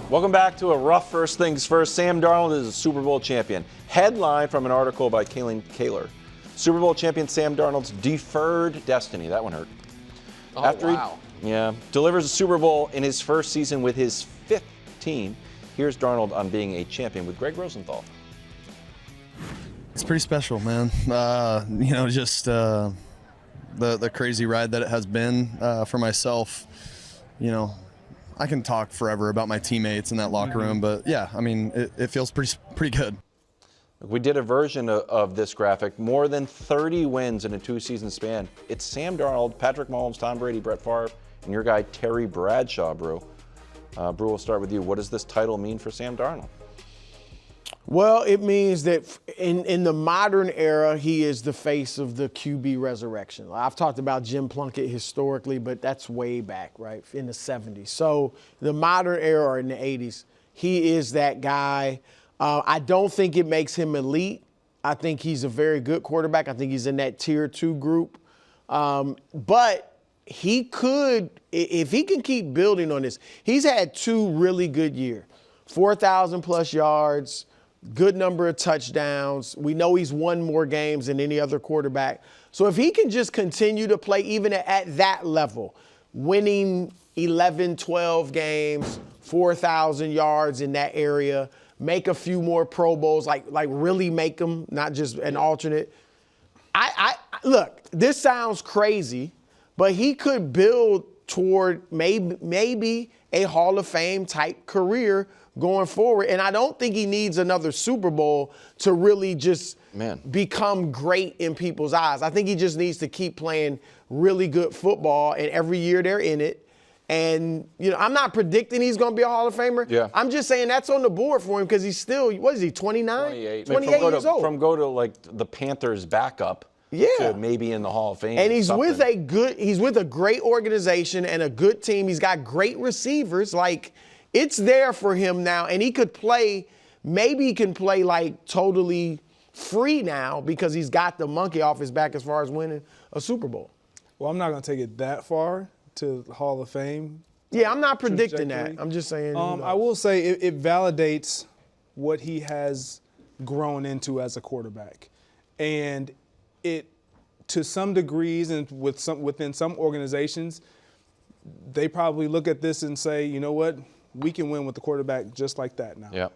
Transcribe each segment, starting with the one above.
Welcome back to a rough first things first. Sam Darnold is a Super Bowl champion. Headline from an article by Kalen Kaler. Super Bowl champion Sam Darnold's deferred destiny. That one hurt. Oh, After wow. He delivers a Super Bowl in his first season with his fifth team. Here's Darnold on being a champion with Greg Rosenthal. It's pretty special, man. Just the crazy ride that it has been for myself. I can talk forever about my teammates in that locker room, but yeah, I mean, it feels pretty good. We did a version of this graphic. More than 30 wins in a two-season span. It's Sam Darnold, Patrick Mahomes, Tom Brady, Brett Favre, and your guy Terry Bradshaw, Brew. Brew, we'll start with you. What does this title mean for Sam Darnold? Well, it means that in the modern era, he is the face of the QB resurrection. I've talked about Jim Plunkett historically, but that's way back, right, in the 70s. So the modern era, or in the 80s, he is that guy. I don't think it makes him elite. I think he's a very good quarterback. I think he's in that tier 2 group. But he could, if he can keep building on this, he's had 2 really good years, 4,000 plus yards, good number of touchdowns. We know he's won more games than any other quarterback. So if he can just continue to play even at that level, winning 11, 12 games, 4,000 yards in that area, make a few more Pro Bowls, like really make them, not just an alternate. Look, this sounds crazy, but he could build toward maybe a Hall of Fame type career going forward. And I don't think he needs another Super Bowl to really just become great in people's eyes. I think he just needs to keep playing really good football, and every year they're in it. And, I'm not predicting he's going to be a Hall of Famer. Yeah. I'm just saying that's on the board for him because he's still, what is he, 29? 28 years old. From go to like the Panthers backup to maybe in the Hall of Fame. And he's with a great organization and a good team. He's got great receivers. Like, it's there for him now, and he could play, maybe he can play like totally free now because he's got the monkey off his back as far as winning a Super Bowl. Well, I'm not going to take it that far to the Hall of Fame. Yeah, I'm not predicting that. I'm just saying. I will say it validates what he has grown into as a quarterback. And it, to some degrees and within some organizations, they probably look at this and say, you know what? We can win with the quarterback just like that now. Yeah.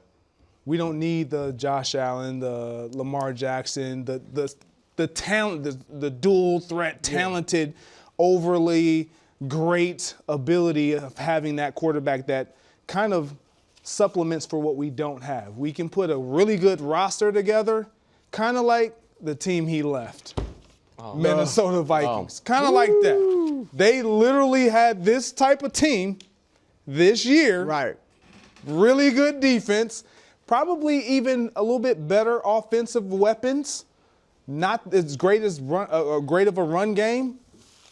We don't need the Josh Allen, the Lamar Jackson, the talent, the dual threat, talented, overly great ability of having that quarterback that kind of supplements for what we don't have. We can put a really good roster together, kind of like the team he left. Minnesota Vikings. Kind of like that. They literally had this type of team this year. Right. Really good defense. Probably even a little bit better offensive weapons. Not as great as great of a run game,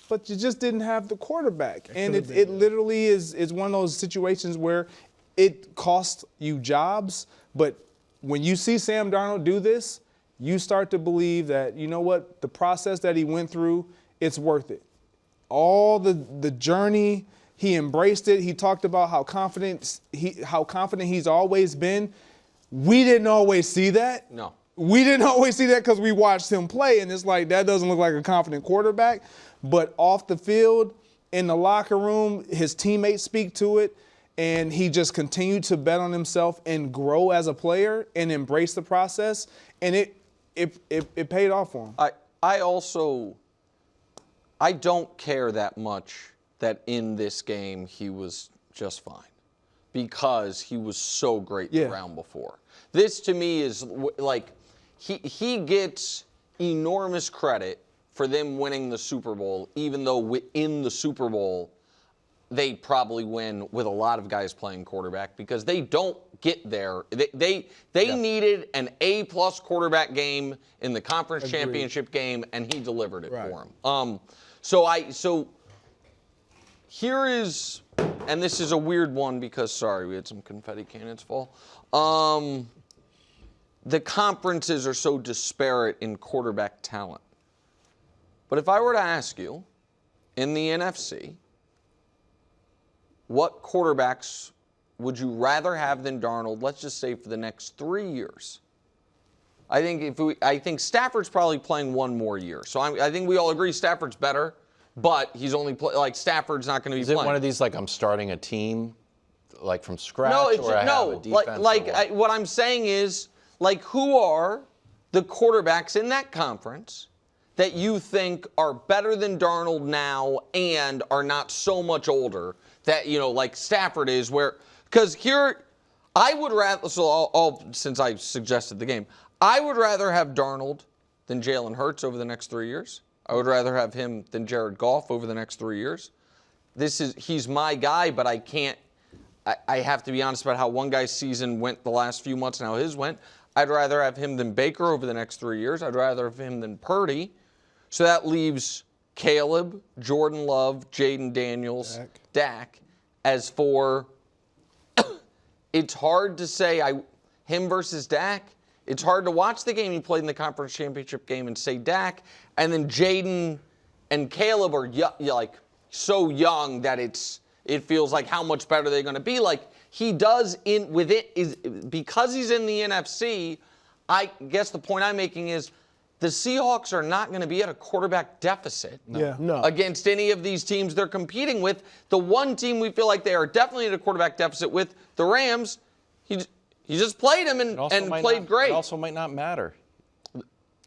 but you just didn't have the quarterback. And it literally is one of those situations where it costs you jobs. But when you see Sam Darnold do this, you start to believe that, you know what, the process that he went through, it's worth it. All the journey, he embraced it. He talked about how confident he's always been. We didn't always see that. No. We didn't always see that because we watched him play, and it's like that doesn't look like a confident quarterback. But off the field, in the locker room, his teammates speak to it, and he just continued to bet on himself and grow as a player and embrace the process, and it paid off for him. I don't care that much that in this game he was just fine because he was so great the round before. This to me is like he gets enormous credit for them winning the Super Bowl, even though within the Super Bowl they probably win with a lot of guys playing quarterback because they don't get there. They needed an A-plus quarterback game in the conference championship game, and he delivered it for them. So here is, and this is a weird one because, we had some confetti cannons fall. The conferences are so disparate in quarterback talent. But if I were to ask you, in the NFC, what quarterbacks would you rather have than Darnold, let's just say for the next 3 years? I think Stafford's probably playing one more year. So I think we all agree Stafford's better, but he's only Stafford's not going to be playing. Is it one of these like I'm starting a team like from scratch? No, or I have a defense what I'm saying is, like, who are the quarterbacks in that conference that you think are better than Darnold now and are not so much older that, like Stafford is, because here, I would rather, since I suggested the game, I would rather have Darnold than Jalen Hurts over the next 3 years. I would rather have him than Jared Goff over the next 3 years. He's my guy, but I have to be honest about how one guy's season went the last few months and how his went. I'd rather have him than Baker over the next 3 years. I'd rather have him than Purdy. So that leaves Caleb, Jordan Love, Jaden Daniels, Dak. As for, it's hard to say him versus Dak. It's hard to watch the game he played in the conference championship game and say Dak. And then Jaden and Caleb are so young that it feels like how much better they're going to be. Like he does because he's in the NFC. I guess the point I'm making is the Seahawks are not going to be at a quarterback deficit against any of these teams they're competing with. The one team we feel like they are definitely at a quarterback deficit with, the Rams, he just played him and played great. It also might not matter.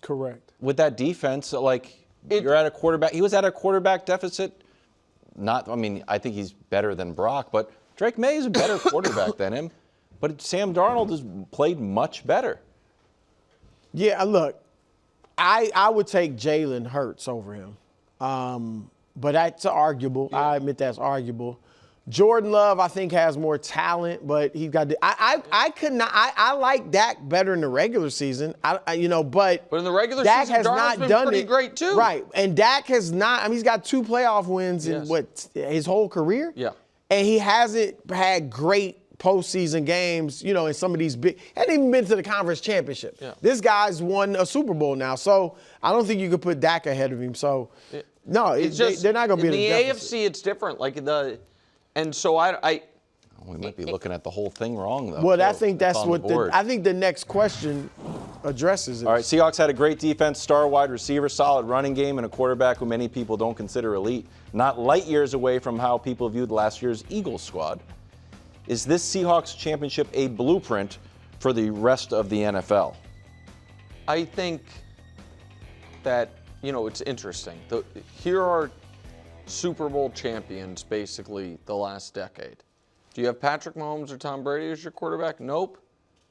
Correct. With that defense, you're at a quarterback. He was at a quarterback deficit. I think he's better than Brock, but Drake May is a better quarterback than him. But Sam Darnold has played much better. Yeah, look, I would take Jalen Hurts over him. But that's arguable. Yeah. I admit that's arguable. Jordan Love, I think, has more talent, but he's got. I like Dak better in the regular season. But in the regular Dak season, has Darnold's not been done pretty it great too. Right, and Dak has not. He's got 2 playoff wins in his whole career. Yeah, and he hasn't had great postseason games. In some of these big. Hasn't even been to the conference championship. Yeah. This guy's won a Super Bowl now, so I don't think you could put Dak ahead of him. So no, they're not going to be in the deficit. AFC. It's different. And so we might be looking at the whole thing wrong, though. Well, I think that's what I think the next question addresses it. All right, Seahawks had a great defense, star wide receiver, solid running game, and a quarterback who many people don't consider elite. Not light years away from how people viewed last year's Eagles squad. Is this Seahawks championship a blueprint for the rest of the NFL? I think that, it's interesting. Here are Super Bowl champions basically the last decade. Do you have Patrick Mahomes or Tom Brady as your quarterback? Nope.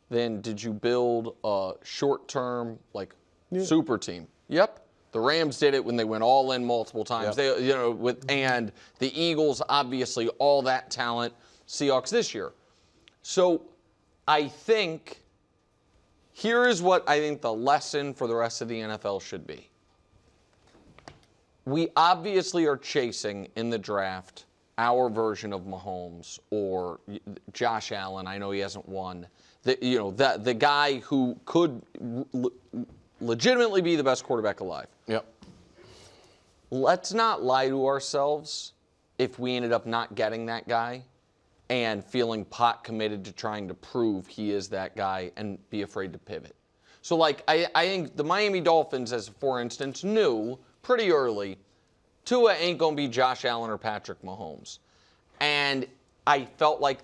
Then did you build a short-term super team? Yep. The Rams did it when they went all in multiple times. Yep. And the Eagles, obviously, all that talent. Seahawks this year. So I think here is what I think the lesson for the rest of the NFL should be. We obviously are chasing in the draft our version of Mahomes or Josh Allen. I know he hasn't won. The guy who could legitimately be the best quarterback alive. Yep. Let's not lie to ourselves if we ended up not getting that guy and feeling pot committed to trying to prove he is that guy and be afraid to pivot. So, I think the Miami Dolphins, as for instance, knew pretty early Tua ain't going to be Josh Allen or Patrick Mahomes. And I felt like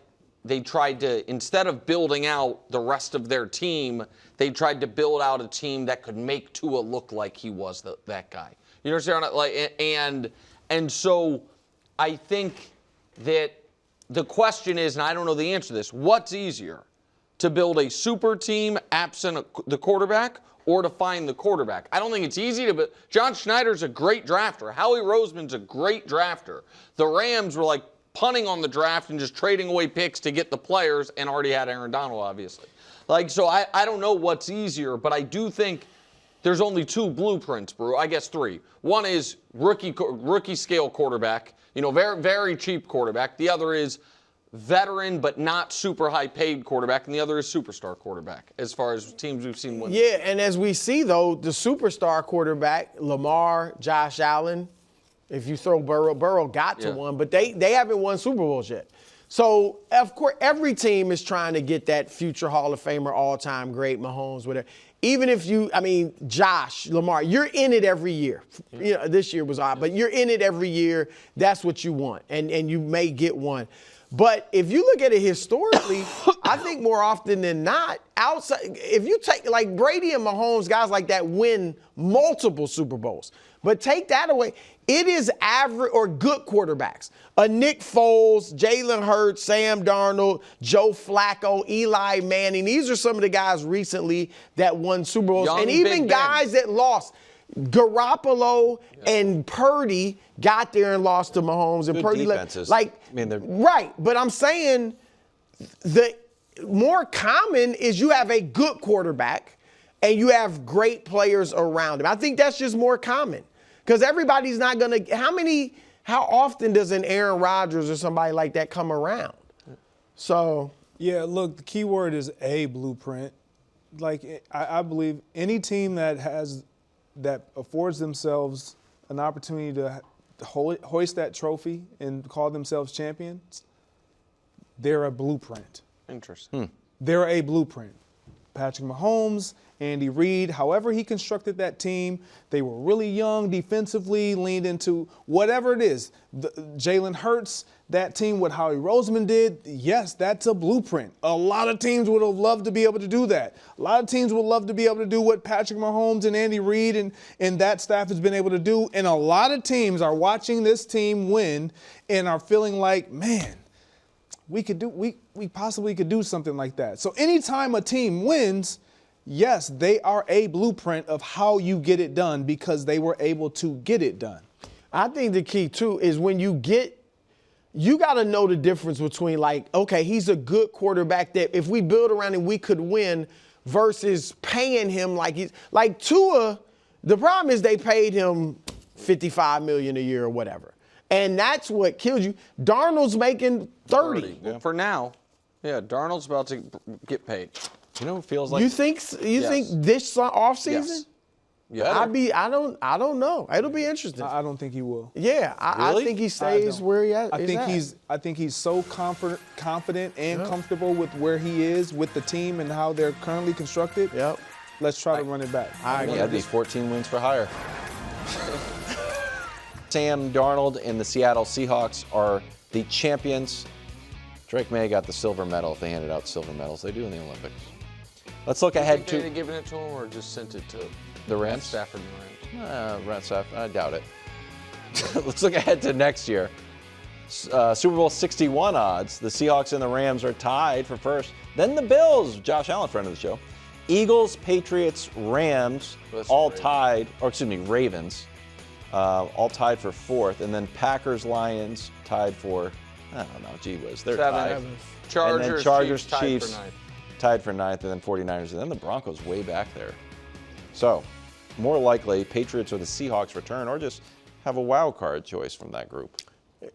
they tried to, instead of building out the rest of their team, they tried to build out a team that could make Tua look like he was that guy. You understand? And so I think that the question is, and I don't know the answer to this, what's easier? To build a super team absent the quarterback or to find the quarterback? I don't think it's easy to, but John Schneider's a great drafter. Howie Roseman's a great drafter. The Rams were punting on the draft and just trading away picks to get the players and already had Aaron Donald, obviously. So I don't know what's easier, but I do think there's only 2 blueprints, Brew. I guess 3. One is rookie scale quarterback, very, very cheap quarterback. The other is veteran but not super high paid quarterback, and the other is superstar quarterback as far as teams we've seen win. Yeah, and as we see, though, the superstar quarterback, Lamar, Josh Allen, if you throw Burrow got to one, but they haven't won Super Bowls yet. So, of course, every team is trying to get that future Hall of Famer, all-time great, Mahomes, whatever. Even if Josh, Lamar, you're in it every year. You know, this year was odd, but you're in it every year. That's what you want, and you may get one. But if you look at it historically, I think more often than not, outside, if you take like Brady and Mahomes, guys like that win multiple Super Bowls. But take that away, it is average or good quarterbacks. A Nick Foles, Jalen Hurts, Sam Darnold, Joe Flacco, Eli Manning. These are some of the guys recently that won Super Bowls. Young and even Big guys that lost. Garoppolo and Purdy got there and lost to Mahomes. And Good Purdy defenses. Right, but I'm saying the more common is you have a good quarterback and you have great players around him. I think that's just more common because everybody's not going to – how often does an Aaron Rodgers or somebody like that come around? So – Yeah, look, the key word is a blueprint. Like, I believe any team that affords themselves an opportunity to hoist that trophy and call themselves champions, they're a blueprint. Interesting. They're a blueprint. Patrick Mahomes, Andy Reid, however he constructed that team, they were really young defensively, leaned into whatever it is. Jalen Hurts, that team, what Howie Roseman did, yes, that's a blueprint. A lot of teams would have loved to be able to do that. A lot of teams would love to be able to do what Patrick Mahomes and Andy Reid and that staff has been able to do. And a lot of teams are watching this team win and are feeling like, man, we possibly could do something like that. So anytime a team wins, yes, they are a blueprint of how you get it done because they were able to get it done. I think the key, too, is when you got to know the difference between, like, okay, he's a good quarterback that if we build around him, we could win versus paying him like Tua, the problem is they paid him $55 million a year or whatever. And that's what kills you. Darnold's making 30. Well, for now, yeah, Darnold's about to get paid. You know, it feels like You think this offseason? Yes. I don't know. It'll be interesting. I don't think he will. Yeah, I think he stays where he is. I think he's so confident and comfortable with where he is with the team and how they're currently constructed. Yep. Let's try to run it back. that'd be 14 wins for hire. Sam Darnold and the Seattle Seahawks are the champions. Drake May got the silver medal if they handed out silver medals. They do in the Olympics. Let's look ahead to They given it to him or just sent it to the Rams. Stafford and the Rams. Rat Staff, I doubt it. Let's look ahead to next year. Super Bowl 61 odds. The Seahawks and the Rams are tied for first. Then the Bills, Josh Allen, friend of the show. Eagles, Patriots, Rams, Ravens, all tied for fourth. And then Packers, Lions tied for, I don't know, gee whiz, they're tied. Chargers, and then Chargers, Chiefs tied for ninth, and then 49ers, and then the Broncos way back there. So, more likely, Patriots or the Seahawks return, or just have a wild card choice from that group.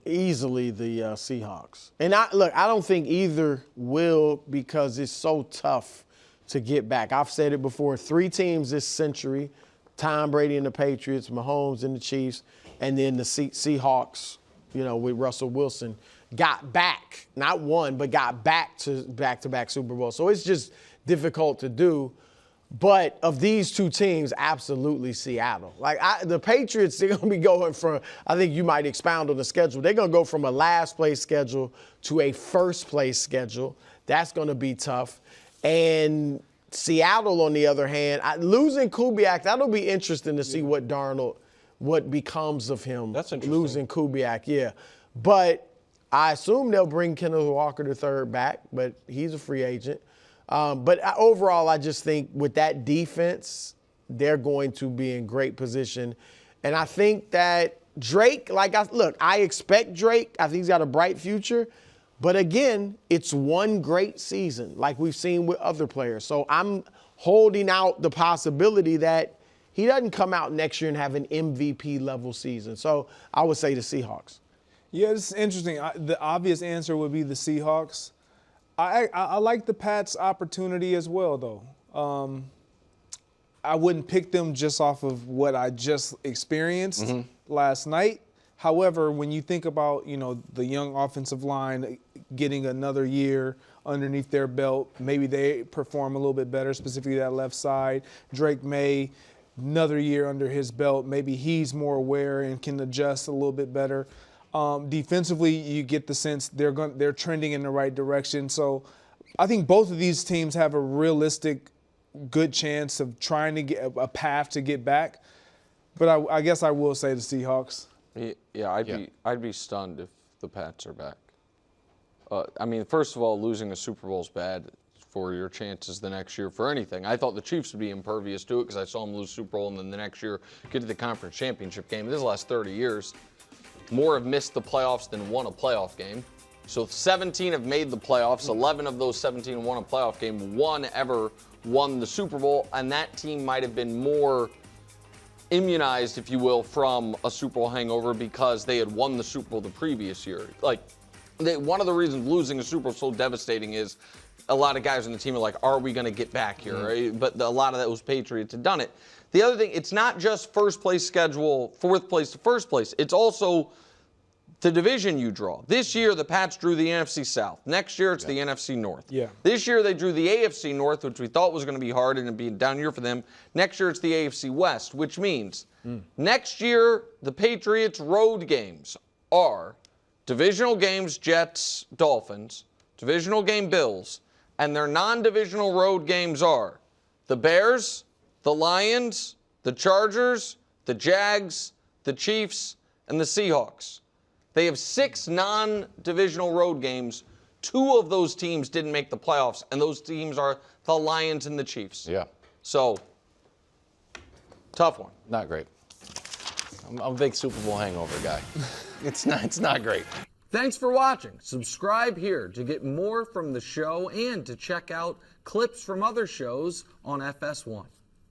Easily the Seahawks. And I don't think either will because it's so tough to get back. I've said it before, 3 teams this century, Tom Brady and the Patriots, Mahomes and the Chiefs, and then the Seahawks, with Russell Wilson, got back, not won, but got back to back-to-back Super Bowls. So it's just difficult to do. But of these 2 teams, absolutely Seattle. The Patriots, they're going to be going from, I think you might expound on the schedule. They're going to go from a last-place schedule to a first-place schedule. That's going to be tough. And Seattle, on the other hand, losing Kubiak, that'll be interesting to see what becomes of him. That's interesting. Losing Kubiak, yeah. But I assume they'll bring Kenneth Walker III back, but he's a free agent. But overall, I just think with that defense, they're going to be in great position. And I think that Drake, I expect Drake. I think he's got a bright future. But again, it's one great season like we've seen with other players. So I'm holding out the possibility that he doesn't come out next year and have an MVP level season. So I would say the Seahawks. Yeah, it's interesting. The obvious answer would be the Seahawks. I like the Pats' opportunity as well, though. I wouldn't pick them just off of what I just experienced last night. However, when you think about, the young offensive line getting another year underneath their belt, maybe they perform a little bit better, specifically that left side. Drake May, another year under his belt, maybe he's more aware and can adjust a little bit better. Defensively, you get the sense they're trending in the right direction. So I think both of these teams have a realistic, good chance of trying to get a path to get back. But I guess I will say the Seahawks. Yeah, I'd be stunned if the Pats are back. First of all, losing a Super Bowl is bad for your chances the next year for anything. I thought the Chiefs would be impervious to it because I saw them lose Super Bowl and then the next year get to the conference championship game. This is the last 30 years. More have missed the playoffs than won a playoff game. So 17 have made the playoffs. 11 of those 17 won a playoff game. One ever won the Super Bowl, and that team might have been more immunized, if you will, from a Super Bowl hangover because they had won the Super Bowl the previous year. One of the reasons losing a Super Bowl is so devastating is a lot of guys on the team are like, are we going to get back here? Right? But a lot of those Patriots had done it. The other thing, it's not just first place schedule, fourth place to first place. It's also the division you draw. This year, the Pats drew the NFC South. Next year, it's the NFC North. Yeah. This year, they drew the AFC North, which we thought was going to be hard and it'd be a down year for them. Next year, it's the AFC West, which means next year, the Patriots' road games are divisional games, Jets, Dolphins, divisional game, Bills, and their non-divisional road games are the Bears, the Lions, the Chargers, the Jags, the Chiefs, and the Seahawks. They have 6 non-divisional road games. 2 of those teams didn't make the playoffs, and those teams are the Lions and the Chiefs. Yeah. So, tough one. Not great. I'm a big Super Bowl hangover guy. It's not great. Thanks for watching. Subscribe here to get more from the show and to check out clips from other shows on FS1.